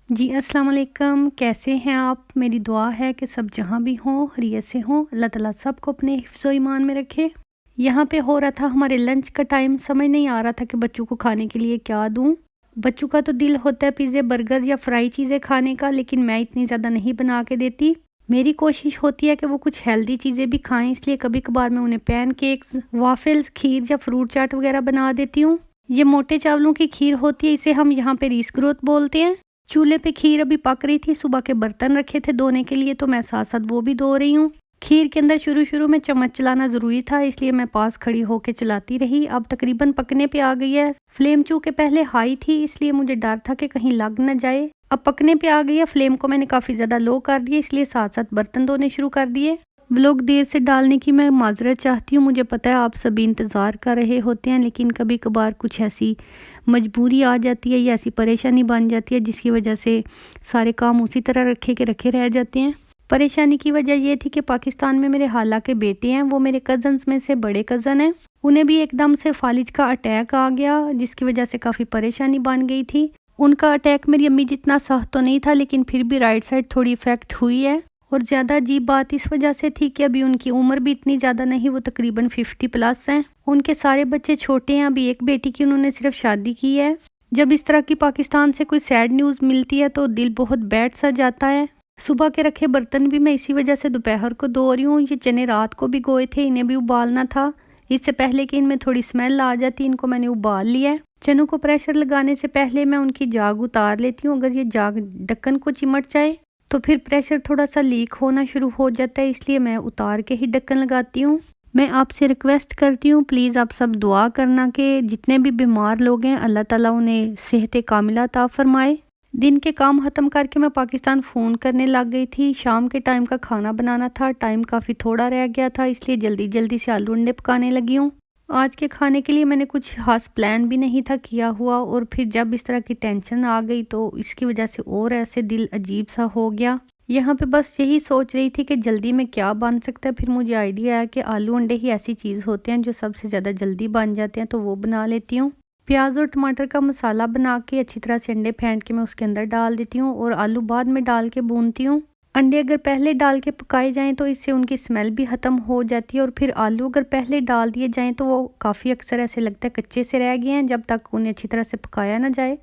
जी अस्सलाम वालेकुम। कैसे हैं आप? मेरी दुआ है कि सब जहाँ भी हों खैरियत से हों। अल्लाह ताला सबको अपने हिफ्ज़ व ईमान में रखे। यहाँ पे हो रहा था हमारे लंच का टाइम, समझ नहीं आ रहा था कि बच्चों को खाने के लिए क्या दूँ। बच्चों का तो दिल होता है पिज़्ज़े, बर्गर या फ्राई चीज़ें खाने का, लेकिन मैं इतनी ज़्यादा नहीं बना के देती। मेरी कोशिश होती है कि वो कुछ हेल्दी चीज़ें भी खाएं, इसलिए कभी कभार मैं उन्हें पैनकेक्स, वाफल्स, खीर या फ्रूट चाट वगैरह बना देती हूँ। ये मोटे चावलों की खीर होती है, इसे हम यहाँ पे रीस ग्रोथ बोलते हैं। चूल्हे पे खीर अभी पक रही थी, सुबह के बर्तन रखे थे धोने के लिए, तो मैं साथ साथ वो भी धो रही हूँ। खीर के अंदर शुरू शुरू में चम्मच चलाना ज़रूरी था, इसलिए मैं पास खड़ी होकर चलाती रही। अब तकरीबन पकने पे आ गई है। फ्लेम चूँकि पहले हाई थी, इसलिए मुझे डर था कि कहीं लग न जाए। अब पकने पे आ गई है। फ्लेम को मैंने काफ़ी ज़्यादा लो कर दिया, इसलिए साथ साथ बर्तन धोने शुरू कर दिए। व्लॉग देर से डालने की मैं माजरत चाहती हूँ। मुझे पता है आप सभी इंतज़ार कर रहे होते हैं, लेकिन कभी कभार कुछ ऐसी मजबूरी आ जाती है या ऐसी परेशानी बन जाती है जिसकी वजह से सारे काम उसी तरह रखे के रखे रह जाते हैं। परेशानी की वजह ये थी कि पाकिस्तान में मेरे खाला के बेटे हैं, वो मेरे कज़न्स में से बड़े कज़न हैं। उन्हें भी एकदम से फालिज का अटैक आ गया, जिसकी वजह से काफ़ी परेशानी बन गई थी। उनका अटैक मेरी अम्मी जितना सख्त तो नहीं था, लेकिन फिर भी राइट साइड थोड़ी इफेक्ट हुई है। और ज़्यादा अजीब बात इस वजह से थी कि अभी उनकी उम्र भी इतनी ज़्यादा नहीं, वो तकरीबन 50+ हैं। उनके सारे बच्चे छोटे हैं, अभी एक बेटी की उन्होंने सिर्फ शादी की है। जब इस तरह की पाकिस्तान से कोई सैड न्यूज़ मिलती है तो दिल बहुत बैठ सा जाता है। सुबह के रखे बर्तन भी मैं इसी वजह से दोपहर को धो रही हूँ। ये चने रात को भिगोए थे, इन्हें भी उबालना था। इससे पहले कि इनमें थोड़ी स्मेल आ जाती, इनको मैंने उबाल लिया है। चनों को प्रेशर लगाने से पहले मैं उनकी जाग उतार लेती हूँ। अगर ये जाग ढक्कन को चिमट जाए तो फिर प्रेशर थोड़ा सा लीक होना शुरू हो जाता है, इसलिए मैं उतार के ही ढक्कन लगाती हूँ। मैं आपसे रिक्वेस्ट करती हूँ, प्लीज़ आप सब दुआ करना कि जितने भी बीमार लोग हैं अल्लाह ताला उन्हें सेहत कामिला अता फरमाए। दिन के काम ख़त्म करके मैं पाकिस्तान फ़ोन करने लग गई थी। शाम के टाइम का खाना बनाना था, टाइम काफ़ी थोड़ा रह गया था, इसलिए जल्दी जल्दी से आलू अंडे पकाने लगी हूँ। आज के खाने के लिए मैंने कुछ खास प्लान भी नहीं था किया हुआ, और फिर जब इस तरह की टेंशन आ गई तो इसकी वजह से और ऐसे दिल अजीब सा हो गया। यहाँ पे बस यही सोच रही थी कि जल्दी में क्या बन सकता है। फिर मुझे आइडिया आया कि आलू अंडे ही ऐसी चीज़ होते हैं जो सबसे ज़्यादा जल्दी बन जाते हैं, तो वो बना लेती हूँ। प्याज और टमाटर का मसाला बना के अच्छी तरह से अंडे फेंट के मैं उसके अंदर डाल देती हूँ, और आलू बाद में डाल के भूनती हूँ। अंडे अगर पहले डाल के पकाए जाएं तो इससे उनकी स्मेल भी ख़त्म हो जाती है, और फिर आलू अगर पहले डाल दिए जाएं तो वो काफ़ी अक्सर ऐसे लगता है कच्चे से रह गए हैं जब तक उन्हें अच्छी तरह से पकाया ना जाए।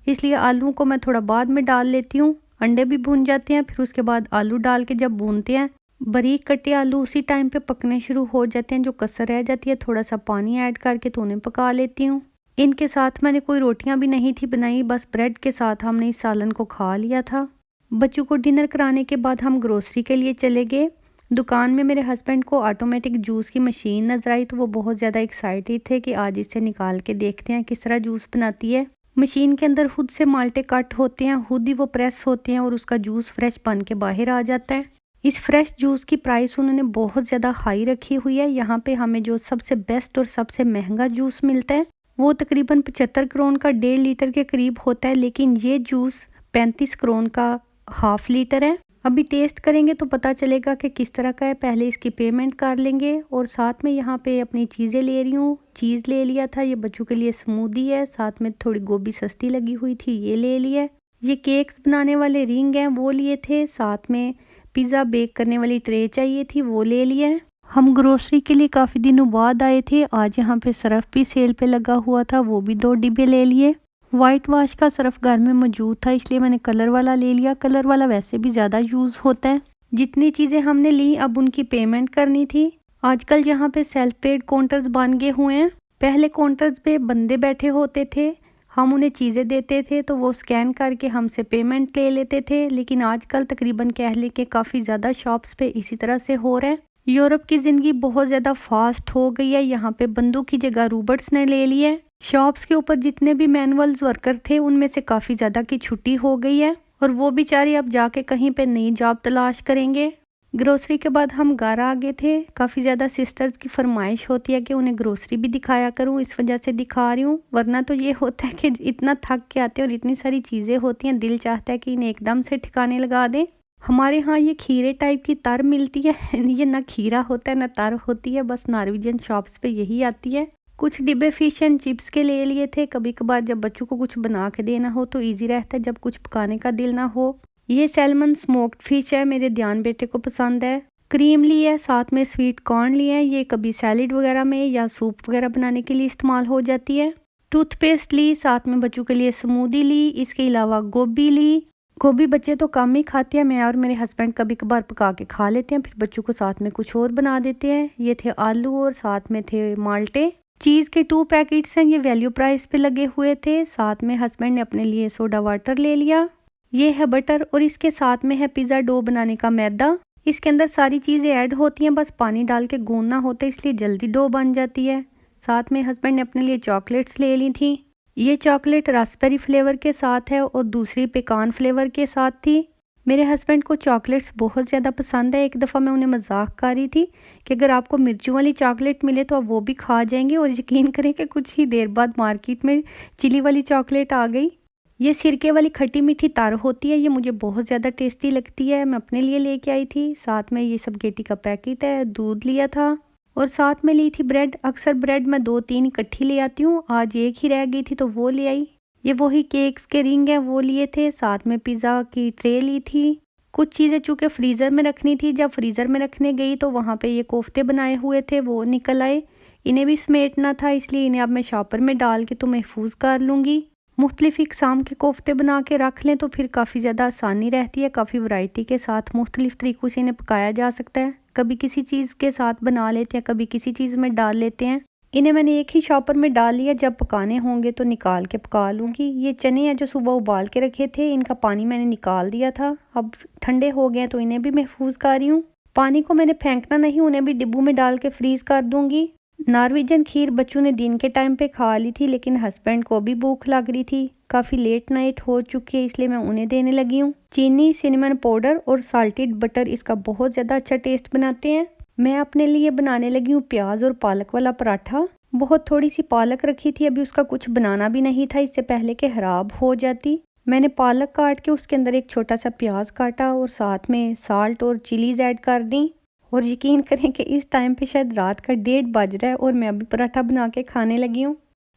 इसलिए आलू को मैं थोड़ा बाद में डाल लेती हूँ। अंडे भी भून जाते हैं, फिर उसके बाद आलू डाल के जब भूनते हैं, बारीक कटे आलू उसी टाइम पे पकने शुरू हो जाते हैं। जो कसर रह जाती है थोड़ा सा पानी ऐड करके तो उन्हें पका लेती हूँ। इनके साथ मैंने कोई रोटियां भी नहीं थी बनाई, बस ब्रेड के साथ हमने इस सालन को खा लिया था। बच्चों को डिनर कराने के बाद हम ग्रोसरी के लिए चले गए। दुकान में मेरे हस्बैंड को ऑटोमेटिक जूस की मशीन नजर आई, तो वो बहुत ज़्यादा एक्साइटेड थे कि आज इसे निकाल के देखते हैं किस तरह जूस बनाती है। मशीन के अंदर खुद से माल्टे कट होते हैं, खुद ही वो प्रेस होते हैं, और उसका जूस फ्रेश बन के बाहर आ जाता है। इस फ्रेश जूस की प्राइस उन्होंने बहुत ज़्यादा हाई रखी हुई है। यहाँ पे हमें जो सबसे बेस्ट और सबसे महंगा जूस मिलता है वो तकरीबन 75 करोन का 1.5 लीटर के करीब होता है, लेकिन ये जूस 35 करोन का हाफ लीटर है। अभी टेस्ट करेंगे तो पता चलेगा कि किस तरह का है। पहले इसकी पेमेंट कर लेंगे, और साथ में यहाँ पे अपनी चीज़ें ले रही हूँ। चीज़ ले लिया था, ये बच्चों के लिए स्मूदी है, साथ में थोड़ी गोभी सस्ती लगी हुई थी ये ले लिया। ये केक्स बनाने वाले रिंग हैं वो लिए थे, साथ में पिज़्ज़ा बेक करने वाली ट्रे चाहिए थी वो ले लिया। हम ग्रोसरी के लिए काफ़ी दिनों बाद आए थे। आज यहाँ पे सरफ भी सेल पे लगा हुआ था, वो भी 2 डिब्बे ले लिए। वाइट वाश का सरफ घर में मौजूद था, इसलिए मैंने कलर वाला ले लिया। कलर वाला वैसे भी ज़्यादा यूज़ होता है। जितनी चीज़ें हमने ली अब उनकी पेमेंट करनी थी। आजकल यहाँ पे सेल्फ पेड काउंटर्स बन गए हुए हैं। पहले काउंटर्स पे बंदे बैठे होते थे, हम उन्हें चीज़ें देते थे तो वो स्कैन करके हमसे पेमेंट ले लेते थे, लेकिन आजकल तकरीबन कह लें कि काफ़ी ज़्यादा शॉप्स पे इसी तरह से हो रहा है। यूरोप की ज़िंदगी बहुत ज़्यादा फास्ट हो गई है। यहाँ पे बंदों की जगह रोबोट्स ने ले ली है। शॉप्स के ऊपर जितने भी मैनुअल्स वर्कर थे उनमें से काफ़ी ज़्यादा की छुट्टी हो गई है, और वो बेचारे अब जाके कहीं पे नई जॉब तलाश करेंगे। ग्रोसरी के बाद हम घर आ गए थे। काफ़ी ज़्यादा सिस्टर्स की फरमाइश होती है कि उन्हें ग्रोसरी भी दिखाया करूँ, इस वजह से दिखा रही हूँ। वरना तो ये होता है कि इतना थक के आते हैं और इतनी सारी चीज़ें होती हैं, दिल चाहता है कि इन्हें एकदम से ठिकाने लगा दें। हमारे यहाँ ये खीरे टाइप की तर मिलती है ये ना खीरा होता है ना तर होती है, बस नॉर्वेजियन शॉप्स पे यही आती है। कुछ डिब्बे फिश एंड चिप्स के ले लिए थे, कभी कभार जब बच्चों को कुछ बना के देना हो तो इजी रहता है जब कुछ पकाने का दिल ना हो। ये सैल्मन स्मोक्ड फिश है, मेरे ध्यान बेटे को पसंद है। क्रीम ली है, साथ में स्वीट कॉर्न लिए हैं, ये कभी सैलेड वगैरह में या सूप वगैरह बनाने के लिए इस्तेमाल हो जाती है। टूथपेस्ट ली, साथ में बच्चों के लिए स्मूदी ली, इसके अलावा गोभी ली। गोभी बच्चे तो कम ही खाते हैं, मैं और मेरे हस्बैंड कभी कभार पका के खा लेते हैं, फिर बच्चों को साथ में कुछ और बना देते हैं। ये थे आलू और साथ में थे माल्टे। चीज़ के 2 पैकेट्स हैं, ये वैल्यू प्राइस पे लगे हुए थे। साथ में हस्बैंड ने अपने लिए सोडा वाटर ले लिया। ये है बटर और इसके साथ में है पिज़्ज़ा डो बनाने का मैदा। इसके अंदर सारी चीज़ें ऐड होती हैं, बस पानी डाल के गूंदना होता है, इसलिए जल्दी डो बन जाती है। साथ में हस्बैंड ने अपने लिए चॉकलेट्स ले ली थी। ये चॉकलेट रास्पबेरी फ्लेवर के साथ है और दूसरी पेकान फ्लेवर के साथ थी। मेरे हस्बैंड को चॉकलेट्स बहुत ज़्यादा पसंद है। एक दफ़ा मैं उन्हें मजाक कर रही थी कि अगर आपको मिर्चों वाली चॉकलेट मिले तो आप वो भी खा जाएंगे, और यकीन करें कि कुछ ही देर बाद मार्केट में चिली वाली चॉकलेट आ गई। ये सिरके वाली खट्टी मीठी तार होती है, ये मुझे बहुत ज़्यादा टेस्टी लगती है, मैं अपने लिए लेके आई थी। साथ में ये स्पगेटी का पैकेट है, दूध लिया था और साथ में ली थी ब्रेड। अक्सर ब्रेड मैं 2-3 इकट्ठी ले आती हूँ, आज एक ही रह गई थी तो वो ले आई। ये वही केक्स के रिंग हैं, वो लिए थे। साथ में पिज़्ज़ा की ट्रे ली थी। कुछ चीज़ें चूँकि फ्रीज़र में रखनी थी, जब फ्रीज़र में रखने गई तो वहाँ पे ये कोफ्ते बनाए हुए थे, वो निकल आए। इन्हें भी समेटना था, इसलिए इन्हें अब मैं शॉपर में डाल के तो महफूज कर लूँगी। मुख्तलिफ इक़साम के कोफ्ते बना के रख लें तो फिर काफ़ी ज़्यादा आसानी रहती है। काफ़ी वैरायटी के साथ मुख्तलिफ तरीक़ों से इन्हें पकाया जा सकता है। कभी किसी चीज़ के साथ बना लेते हैं, कभी किसी चीज़ में डाल लेते हैं। इन्हें मैंने एक ही शॉपर में डाल लिया, जब पकाने होंगे तो निकाल के पका लूँगी। ये चने हैं जो सुबह उबाल के रखे थे, इनका पानी मैंने निकाल दिया था, अब ठंडे हो गए तो इन्हें भी महफूज कर रही हूँ। पानी को मैंने फेंकना नहीं, उन्हें भी डिब्बों में डाल के फ्रीज़ कर दूँगी। नॉर्वेजियन खीर बच्चों ने दिन के टाइम पे खा ली थी, लेकिन हस्बैंड को भी भूख लग रही थी। काफ़ी लेट नाइट हो चुकी है, इसलिए मैं उन्हें देने लगी हूँ। चीनी, सिनेमन पाउडर और साल्टेड बटर इसका बहुत ज़्यादा अच्छा टेस्ट बनाते हैं। मैं अपने लिए बनाने लगी हूँ प्याज और पालक वाला पराठा। बहुत थोड़ी सी पालक रखी थी, अभी उसका कुछ बनाना भी नहीं था, इससे पहले कि ख़राब हो जाती। मैंने पालक काट के उसके अंदर एक छोटा सा प्याज काटा और साथ में साल्ट और चिलीज़ ऐड कर दी। और यकीन करें कि इस टाइम पे शायद रात का 1:30 बज रहा है और मैं अभी पराठा बना के खाने लगी हूँ,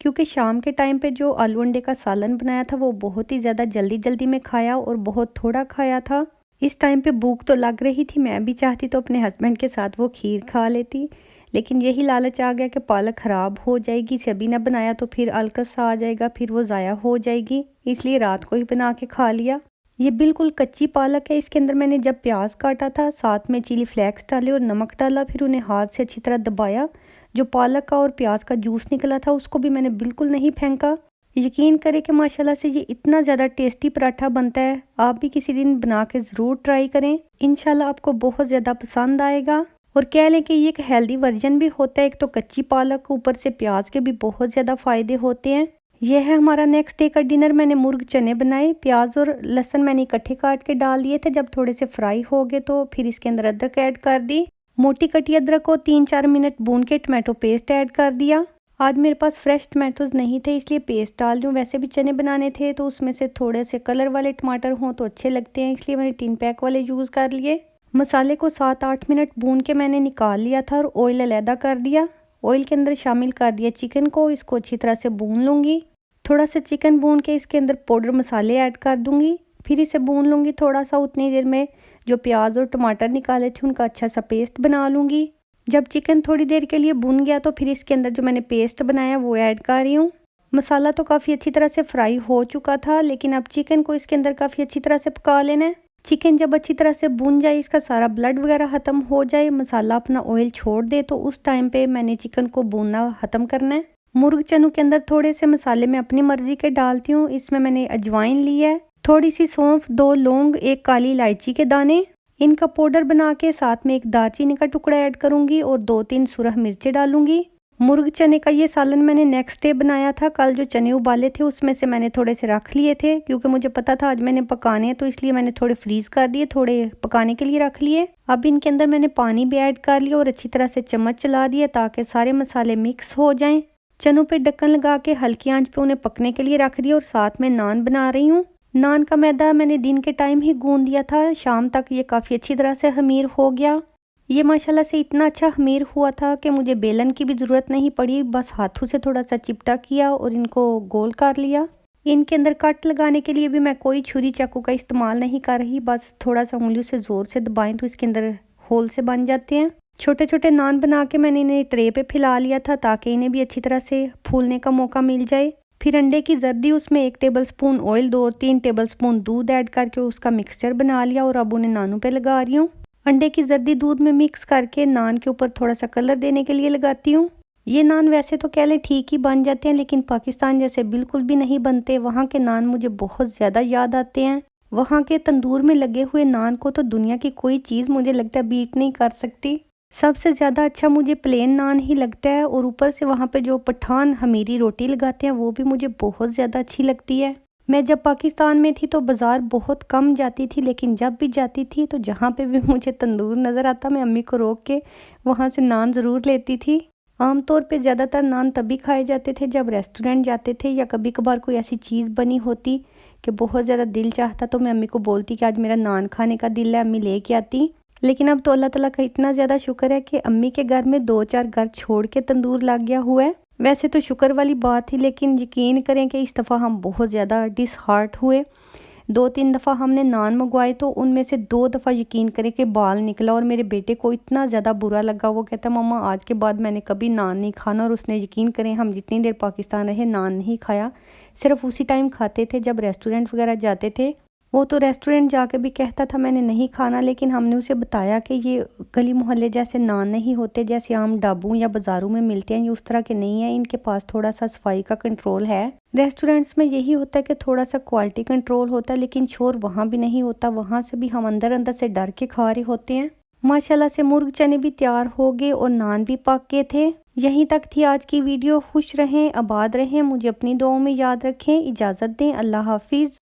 क्योंकि शाम के टाइम पे जो आलू अंडे का सालन बनाया था वो बहुत ही ज़्यादा जल्दी जल्दी में खाया और बहुत थोड़ा खाया था। इस टाइम पे भूख तो लग रही थी, मैं भी चाहती तो अपने हस्बैंड के साथ वो खीर खा लेती, लेकिन यही लालच आ गया कि पालक ख़राब हो जाएगी, सभी ने बनाया तो फिर अलकस आ जाएगा, फिर वो ज़ाया हो जाएगी, इसलिए रात को ही बना के खा लिया। ये बिल्कुल कच्ची पालक है, इसके अंदर मैंने जब प्याज काटा था साथ में चिली फ्लेक्स डाले और नमक डाला, फिर उन्हें हाथ से अच्छी तरह दबाया। जो पालक का और प्याज का जूस निकला था उसको भी मैंने बिल्कुल नहीं फेंका। यकीन करें कि माशाल्लाह से ये इतना ज़्यादा टेस्टी पराठा बनता है, आप भी किसी दिन बना के ज़रूर ट्राई करें, इंशाल्लाह आपको बहुत ज़्यादा पसंद आएगा। और कह लें कि ये एक हेल्दी वर्जन भी होता है, एक तो कच्ची पालक, ऊपर से प्याज के भी बहुत ज़्यादा फ़ायदे होते हैं। यह है हमारा नेक्स्ट डे का डिनर। मैंने मुर्ग चने बनाए, प्याज और लहसुन मैंने इकट्ठे काट के डाल दिए थे, जब थोड़े से फ्राई हो गए तो फिर इसके अंदर अदरक ऐड कर दी। मोटी कटी अदरक को 3-4 मिनट भून के टमाटो पेस्ट ऐड कर दिया। आज मेरे पास फ्रेश टमाटोज नहीं थे इसलिए पेस्ट डाल रही हूँ, वैसे भी चने बनाने थे तो उसमें से थोड़े से कलर वाले टमाटर हों तो अच्छे लगते हैं, इसलिए मैंने 3 पैक वाले यूज़ कर लिए। मसाले को 7-8 मिनट भून के मैंने निकाल लिया था और ऑयल अलहदा कर दिया। ऑयल के अंदर शामिल कर दिया चिकन को, इसको अच्छी तरह से भून लूँगी। थोड़ा सा चिकन भून के इसके अंदर पाउडर मसाले ऐड कर दूंगी, फिर इसे भून लूँगी थोड़ा सा। उतनी देर में जो प्याज और टमाटर निकाले थे उनका अच्छा सा पेस्ट बना लूँगी। जब चिकन थोड़ी देर के लिए भून गया तो फिर इसके अंदर जो मैंने पेस्ट बनाया वो ऐड कर रही हूँ। मसाला तो काफ़ी अच्छी तरह से फ्राई हो चुका था, लेकिन अब चिकन को इसके अंदर काफ़ी अच्छी तरह से पका लेना है। चिकन जब अच्छी तरह से भून जाए, इसका सारा ब्लड वगैरह ख़त्म हो जाए, मसाला अपना ऑयल छोड़ दे, तो उस टाइम पे मैंने चिकन को भूनना ख़त्म करना है। मुर्ग चनों के अंदर थोड़े से मसाले मैं अपनी मर्जी के डालती हूँ। इसमें मैंने अजवाइन ली है, थोड़ी सी सौंफ, 2 लौंग, 1 काली इलायची के दाने, इनका पाउडर बना के साथ में 1 दालचीनी का टुकड़ा ऐड करूँगी और 2-3 सुरख मिर्चें डालूंगी। मुर्ग चने का ये सालन मैंने नेक्स्ट डे बनाया था। कल जो चने उबाले थे उसमें से मैंने थोड़े से रख लिए थे, क्योंकि मुझे पता था आज मैंने पकाने हैं, तो इसलिए मैंने थोड़े फ्रीज कर दिए, थोड़े पकाने के लिए रख लिए। अब इनके अंदर मैंने पानी भी ऐड कर लिया और अच्छी तरह से चम्मच चला दिया ताकि सारे मसाले मिक्स हो जाएं। चनों पे ढक्कन लगा के हल्की आंच पे उन्हें पकने के लिए रख दिया और साथ में नान बना रही हूँ। नान का मैदा मैंने दिन के टाइम ही गूंद दिया था, शाम तक ये काफ़ी अच्छी तरह से खमीर हो गया। ये माशाल्लाह से इतना अच्छा खमीर हुआ था कि मुझे बेलन की भी ज़रूरत नहीं पड़ी, बस हाथों से थोड़ा सा चिपटा किया और इनको गोल कर लिया। इनके अंदर कट लगाने के लिए भी मैं कोई छुरी चाकू का इस्तेमाल नहीं कर रही, बस थोड़ा सा उंगलियों से ज़ोर से दबाएं तो इसके अंदर होल से बन जाते हैं। छोटे छोटे नान बना के मैंने इन्हें ट्रे पे फैला लिया था ताकि इन्हें भी अच्छी तरह से फूलने का मौका मिल जाए। फिर अंडे की जर्दी, उसमें 1 टेबलस्पून ऑयल, 2 और 3 टेबलस्पून दूध ऐड करके उसका मिक्सचर बना लिया और अब उन्हें नानों पे लगा रही हूँ। अंडे की जर्दी दूध में मिक्स करके नान के ऊपर थोड़ा सा कलर देने के लिए लगाती हूँ। ये नान वैसे तो कह लें ठीक ही बन जाते हैं, लेकिन पाकिस्तान जैसे बिल्कुल भी नहीं बनते। वहाँ के नान मुझे बहुत ज़्यादा याद आते हैं। वहाँ के तंदूर में लगे हुए नान को तो दुनिया की कोई चीज़ मुझे लगता है बीट नहीं कर सकती। सबसे ज़्यादा अच्छा मुझे प्लेन नान ही लगता है और ऊपर से वहाँ पे जो पठान हमीरी रोटी लगाते हैं वो भी मुझे बहुत ज़्यादा अच्छी लगती है। मैं जब पाकिस्तान में थी तो बाज़ार बहुत कम जाती थी, लेकिन जब भी जाती थी तो जहाँ पे भी मुझे तंदूर नज़र आता मैं अम्मी को रोक के वहाँ से नान ज़रूर लेती थी। आमतौर पे ज़्यादातर नान तभी खाए जाते थे जब रेस्टोरेंट जाते थे या कभी कभार कोई ऐसी चीज़ बनी होती कि बहुत ज़्यादा दिल चाहता तो मैं अम्मी को बोलती कि आज मेरा नान खाने का दिल है, अम्मी ले के आती। लेकिन अब तो अल्लाह ताला का इतना ज़्यादा शुक्र है कि अम्मी के घर में 2-4 घर छोड़ के तंदूर लग गया हुआ है। वैसे तो शुक्र वाली बात थी, लेकिन यकीन करें कि इस दफ़ा हम बहुत ज़्यादा डिसहार्ट हुए। 2-3 दफ़ा हमने नान मंगवाए तो उनमें से 2 दफ़ा यकीन करें कि बाल निकला और मेरे बेटे को इतना ज़्यादा बुरा लगा। वो कहता मम्मा आज के बाद मैंने कभी नान नहीं खाना, और उसने यकीन करें हम जितनी देर पाकिस्तान रहे नान नहीं खाया, सिर्फ उसी टाइम खाते थे जब रेस्टोरेंट वगैरह जाते थे। वो तो रेस्टोरेंट जाके भी कहता था मैंने नहीं खाना, लेकिन हमने उसे बताया कि ये गली मोहल्ले जैसे नान नहीं होते जैसे आम ढाबों या बाज़ारों में मिलते हैं, ये उस तरह के नहीं है, इनके पास थोड़ा सा सफाई का कंट्रोल है। रेस्टोरेंट्स में यही होता है कि थोड़ा सा क्वालिटी कंट्रोल होता है, लेकिन शोर वहाँ भी नहीं होता। वहाँ से भी हम अंदर अंदर से डर के खा रहे होते हैं। माशाल्लाह से मुर्ग चने भी तैयार हो गए और नान भी पक गए थे। यहीं तक थी आज की वीडियो। खुश रहें, आबाद रहें, मुझे अपनी दुआओं में याद रखें। इजाज़त दें, अल्लाह हाफिज़।